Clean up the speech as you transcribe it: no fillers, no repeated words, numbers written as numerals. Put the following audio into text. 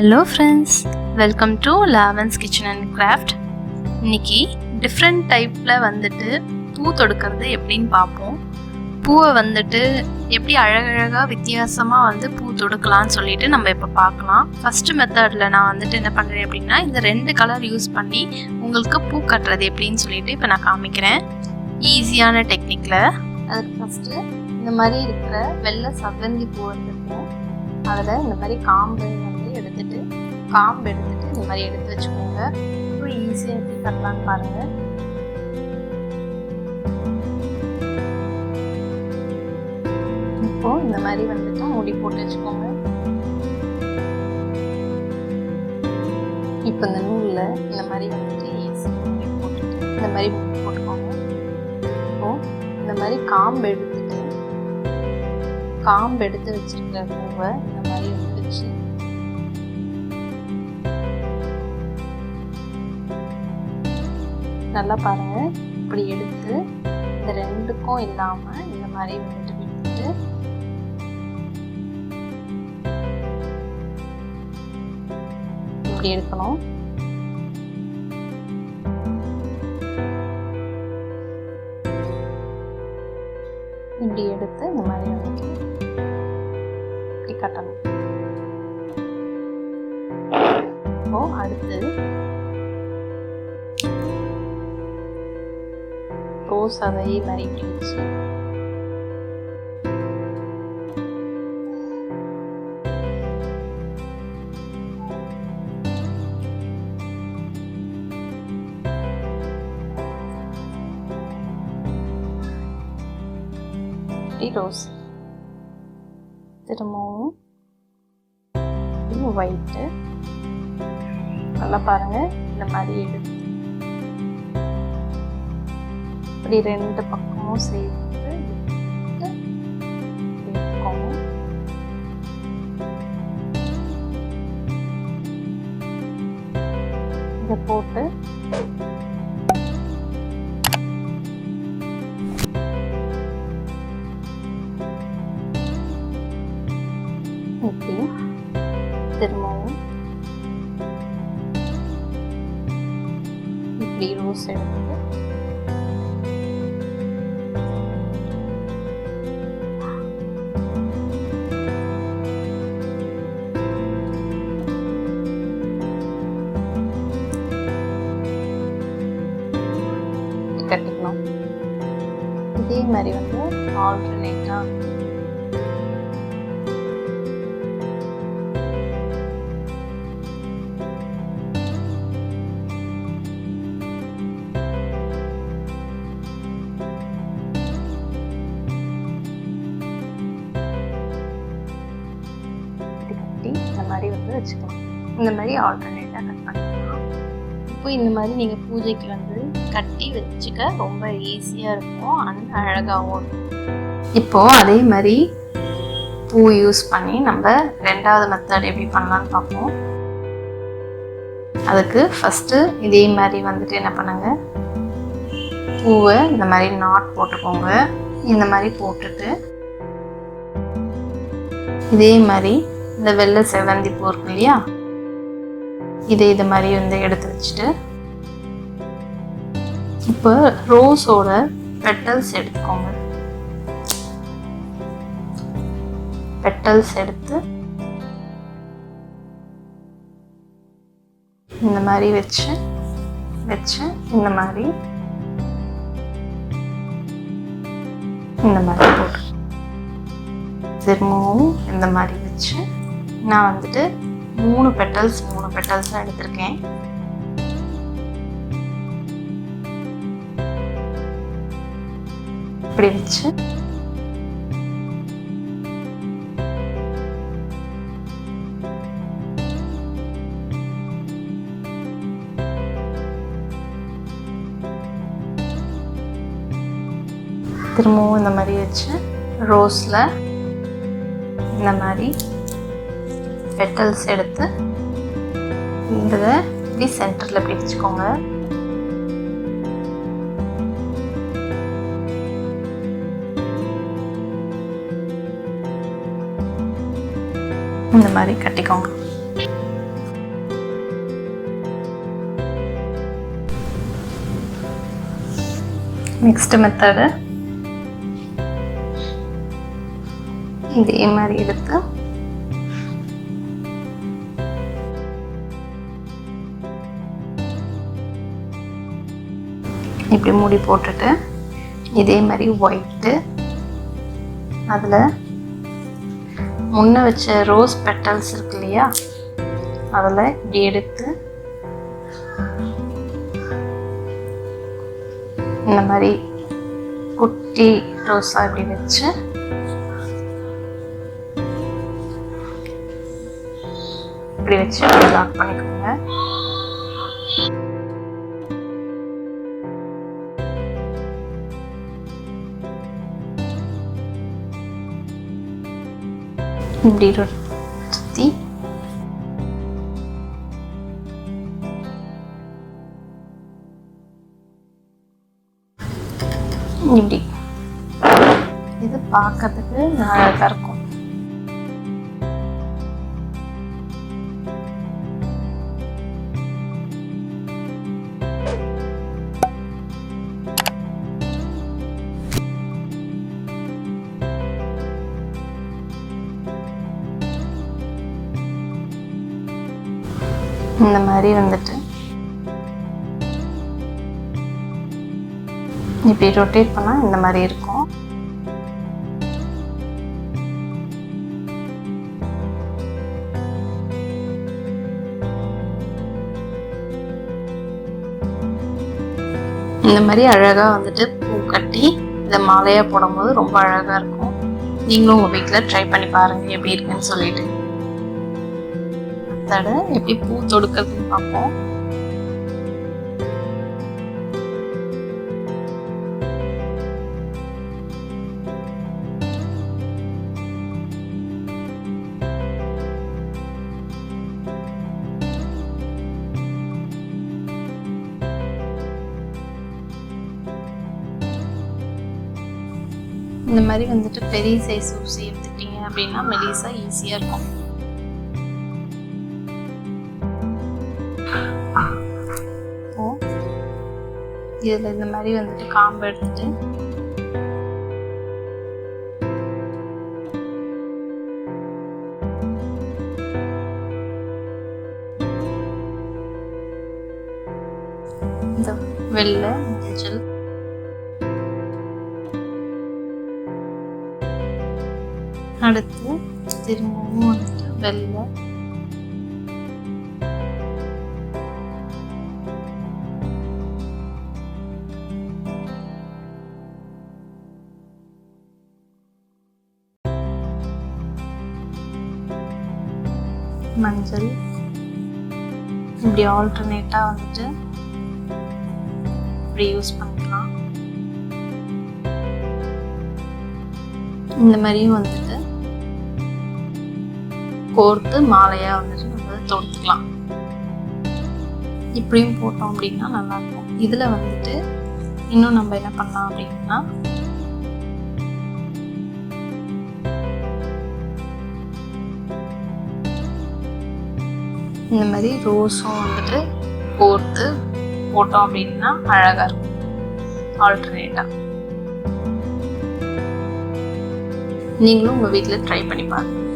Hello friends, welcome to Lavan's Kitchen and Craft. இன்னைக்கு different டைப்பில் வந்துட்டு பூ தொடுக்கிறது எப்படின்னு பார்ப்போம். பூவை வந்துட்டு எப்படி அழகழகாக வித்தியாசமாக வந்து பூ தொடுக்கலான்னு சொல்லிட்டு நம்ம இப்போ பார்க்கலாம். ஃபஸ்ட்டு மெத்தடில் நான் வந்துட்டு என்ன பண்ணுறேன் அப்படின்னா, இந்த 2 கலர் யூஸ் பண்ணி உங்களுக்கு பூ கட்டுறது எப்படின்னு சொல்லிட்டு இப்போ நான் காமிக்கிறேன். ஈஸியான டெக்னிக்கில். அதுக்கு ஃபஸ்ட்டு இந்த மாதிரி இருக்கிற வெள்ளை செவ்வந்தி பூ வந்துருக்கும். அதில் இந்த மாதிரி காம்பு எடுத்துட்டு இந்த மாதிரி எடுத்து வச்சுக்கோங்க. ரொம்ப ஈஸியாக எப்படி கட்டலான்னு பாருங்கள். இப்போ இந்த மாதிரி வந்துட்டு முடி போட்டு வச்சுக்கோங்க. இப்போ இந்த நூலில் இந்த மாதிரி வந்துட்டு ஈஸியாக முடி போட்டுட்டு இந்த மாதிரி முடி போட்டுக்கோங்க. இப்போ இந்த மாதிரி காம்பு எடுத்து வச்சிருக்கிற பூவை இந்த மாதிரி வச்சு நல்லா பாருங்க. இப்படி எடுத்து இந்த 2க்கும் இல்லாம இந்த மாதிரி வந்துட்டு விட்டுட்டு இப்படி எடுக்கணும். இப்படி எடுத்து இந்த மாதிரி வந்துட்டு இப்படி கட்டணும். இப்போ அடுத்து ரோஸ் அதே மாதிரி பிடிச்சு ரோஸ் திரும்பவும் ஒயிட்டு நல்லா பாருங்க. இந்த மாதிரி எடுத்து இப்படி 2 பக்கமும் சேர்த்து எடுத்துக்கோங்க. இதை போட்டு இப்படி திரும்பவும் இப்படி ரோஸ் எடுத்து கட்டிக்கணும். இதே மாதிரி வந்து ஆல்டர்னேட்டா கட்டி இந்த மாதிரி வந்து வச்சுக்கலாம். இந்த மாதிரி ஆல்டர்னேட்டா கட் பண்ணிக்கலாம். இப்போ இந்த மாதிரி நீங்கள் பூஜைக்கு வந்து கட்டி வச்சுக்க ரொம்ப ஈஸியாக இருக்கும், அண்ட் அழகாகவும் இருக்கும். இப்போது அதே மாதிரி பூ யூஸ் பண்ணி நம்ம 2வது மெத்தட் எப்படி பண்ணலான்னு பார்ப்போம். அதுக்கு ஃபஸ்ட்டு இதே மாதிரி வந்துட்டு என்ன பண்ணுங்க, பூவை இந்த மாதிரி நாட் போட்டுக்கோங்க. இந்த மாதிரி போட்டுட்டு இதே மாதிரி இந்த வெள்ளை செவ்வந்தி பூ இருக்கு இல்லையா, இது மாதிரி வந்து எடுத்து வச்சுட்டு இப்போ ரோஸோட பெட்டல்ஸ் எடுத்துக்கோங்க. பெட்டல்ஸ் எடுத்து இந்த மாதிரி வச்சு இந்த மாதிரி போட்டு திரும்பவும் இந்த மாதிரி வச்சு நான் வந்துட்டு 3 பெட்டல்ஸ் தான் எடுத்திருக்கேன். இப்படி வச்சு திரும்பவும் இந்த மாதிரி வச்சு ரோஸில் இந்த மாதிரி பெட்டல்ஸ் எடுத்து இந்த இப்படி சென்டரில் இப்படி வச்சுக்கோங்க. இந்த மாதிரி கட்டிக்கோங்க. நெக்ஸ்ட் மெத்தடு இதே மாதிரி எடுத்து இப்படி மூடி போட்டுட்டு இதே மாதிரி ஒயிட்டு அதில் முன்ன வச்ச ரோஸ் பெட்டல்ஸ் இருக்கு இல்லையா, அதில் இப்படி எடுத்து இந்த மாதிரி குட்டி ரோஸாக இப்படி வச்சு லாக் பண்ணிக்கோங்க. இப்படி சுற்றி இப்படி இது பார்க்கறதுக்கு அழகாக இருக்கும். இந்த மாதிரி வந்துட்டு இப்படி ரொட்டேட் பண்ணால் இந்த மாதிரி இருக்கும். இந்த மாதிரி அழகாக வந்துட்டு பூ கட்டி இதை மாலையாக போடும்போது ரொம்ப அழகாக இருக்கும். நீங்களும் உங்கள் வீட்டில் ட்ரை பண்ணி பாருங்கள் எப்படி இருக்குன்னு சொல்லிட்டு. எப்படி பூ தொடுக்கிறதுன்னு பார்ப்போம். இந்த மாதிரி வந்துட்டு பெரிய சைஸ் ஊசி எடுத்துட்டீங்க அப்படின்னா மெலிசா ஈஸியாக இருக்கும். இதில் இந்த மாதிரி வந்துட்டு காம்பு எடுத்துட்டு இந்த வெள்ளை மஞ்சள் அடுத்து திரும்பவும் வந்துட்டு வெள்ளை மஞ்சள் இப்படி ஆல்டர்னேட்டாக வந்துட்டு இப்படி யூஸ் பண்ணிக்கலாம். இந்த மாதிரியும் வந்துட்டு கோர்த்து மாலையாக வந்துட்டு நம்ம தொடுத்துக்கலாம். இப்படியும் போட்டோம் அப்படின்னா நல்லாயிருக்கும். இதில் வந்துட்டு இன்னும் நம்ம என்ன பண்ணலாம் அப்படின்னா இந்த மாதிரி ரோஸும் வந்துட்டு கோர்த்து போட்டோம் அப்படின்னா அழகாக இருக்கும் ஆல்டர்னேட்டாக. நீங்களும் உங்கள் வீட்டில் ட்ரை பண்ணி பாருங்கள்.